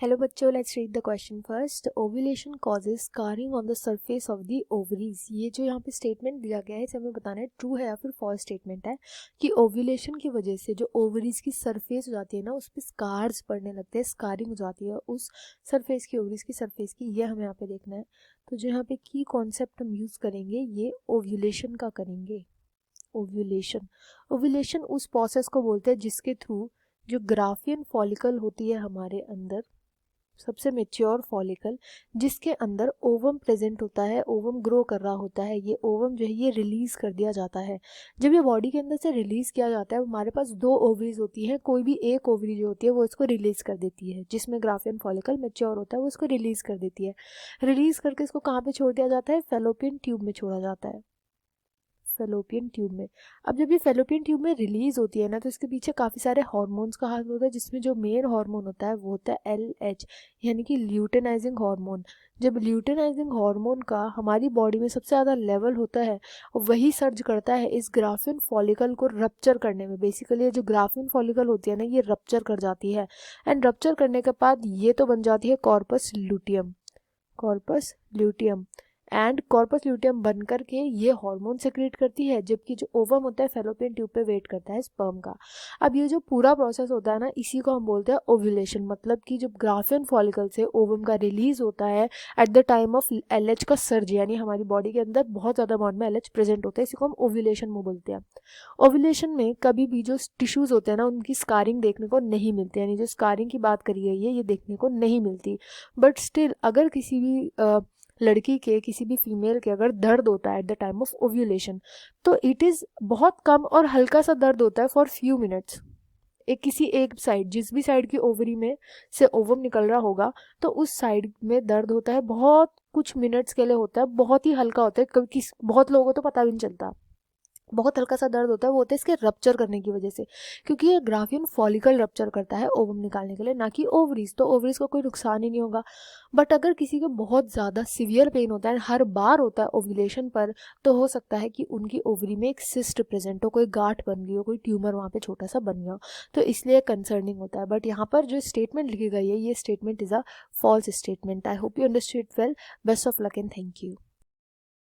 Hello बच्चों, let's read the question first. Ovulation causes scarring on the surface of the ovaries. ये जो यहाँ पे स्टेटमेंट दिया गया है इसे हमें बताना है ट्रू है या फिर फॉल्स स्टेटमेंट है कि ओव्यूलेशन की वजह से जो ओवरीज की सरफेस हो जाती है ना, उस पर स्कार्स पड़ने लगते हैं, स्कारिंग हो जाती है उस सरफेस की, ओवरीज की सरफेस की। ये हमें यहाँ पे देखना है। तो जो यहाँ पे की कॉन्सेप्ट हम यूज़ करेंगे ये ओव्यूलेशन का करेंगे। ओव्यूलेशन ओव्यूलेशन उस प्रोसेस को बोलते हैं जिसके थ्रू जो ग्राफियन फॉलिकल होती है हमारे अंदर, सबसे मेच्योर फॉलिकल, जिसके अंदर ओवम प्रेजेंट होता है, ओवम ग्रो कर रहा होता है, ये ओवम जो है ये रिलीज कर दिया जाता है। जब ये बॉडी के अंदर से रिलीज किया जाता है, हमारे पास दो ओवरीज होती हैं, कोई भी एक ओवरी जो होती है वो इसको रिलीज कर देती है, जिसमें ग्राफियन फॉलिकल मेच्योर होता है वो इसको रिलीज कर देती है। रिलीज करके इसको कहाँ पे छोड़ दिया जाता है? फैलोपियन ट्यूब में छोड़ा जाता है, फेलोपियन ट्यूब में। अब जब ये फेलोपियन ट्यूब में रिलीज होती है ना, तो इसके पीछे काफ़ी सारे हार्मोन्स का हाथ होता है, जिसमें जो मेन हार्मोन होता है वो होता है LH, यानी कि ल्यूटेनाइजिंग हार्मोन। जब ल्यूटेनाइजिंग हार्मोन का हमारी बॉडी में सबसे ज़्यादा लेवल होता है, वही सर्ज करता है इस ग्राफियन फॉलिकल को रप्चर करने में। बेसिकली ये जो ग्राफियन फॉलिकल होती है ना, ये रप्चर कर जाती है, एंड रप्चर करने के बाद ये तो बन जाती है corpus luteum. Corpus luteum and corpus luteum बन करके ये हार्मोन सेक्रेट करती है, जबकि जो ओवम होता है फेलोपियन ट्यूब पे वेट करता है स्पर्म का। अब ये जो पूरा प्रोसेस होता है ना, इसी को हम बोलते हैं ओव्यूलेशन। मतलब कि जब ग्राफियन फॉलिकल से ओवम का रिलीज होता है at the time of LH का सर्ज, यानी हमारी बॉडी के अंदर बहुत ज़्यादा अमाउंट में LH प्रेजेंट होता है, इसी को हम ओव्यूलेशन में बोलते हैं। ओव्यूलेशन में कभी भी जो टिश्यूज़ होते हैं ना, उनकी स्कारिंग देखने को नहीं मिलती, यानी जो स्कारिंग की बात करी गई है ये देखने को नहीं मिलती। बट स्टिल अगर किसी भी लड़की के, किसी भी फीमेल के अगर दर्द होता है at the time of ovulation, तो इट इज़ बहुत कम और हल्का सा दर्द होता है फॉर फ्यू मिनट्स। किसी एक साइड, जिस भी साइड की ओवरी में से ओवम निकल रहा होगा, तो उस साइड में दर्द होता है, बहुत कुछ मिनट्स के लिए होता है, बहुत ही हल्का होता है, कभी बहुत लोगों को तो पता भी नहीं चलता। बहुत हल्का सा दर्द होता है, वो होता है इसके रप्चर करने की वजह से, क्योंकि ये ग्राफियन फॉलिकल रप्चर करता है ओवम निकालने के लिए, ना कि ओवरीज। तो ओवरीज को कोई नुकसान ही नहीं होगा। बट अगर किसी को बहुत ज़्यादा सिवियर पेन होता है, हर बार होता है ओव्यूलेशन पर, तो हो सकता है कि उनकी ओवरी में एक सिस्ट प्रेजेंट हो, कोई गांठ बन गई हो, कोई ट्यूमर वहाँ पे छोटा सा बन गया हो, तो इसलिए कंसर्निंग होता है। बट यहाँ पर जो स्टेटमेंट लिखी गई है, ये statement is a false statement. I hope you understood well. Best of luck and thank you.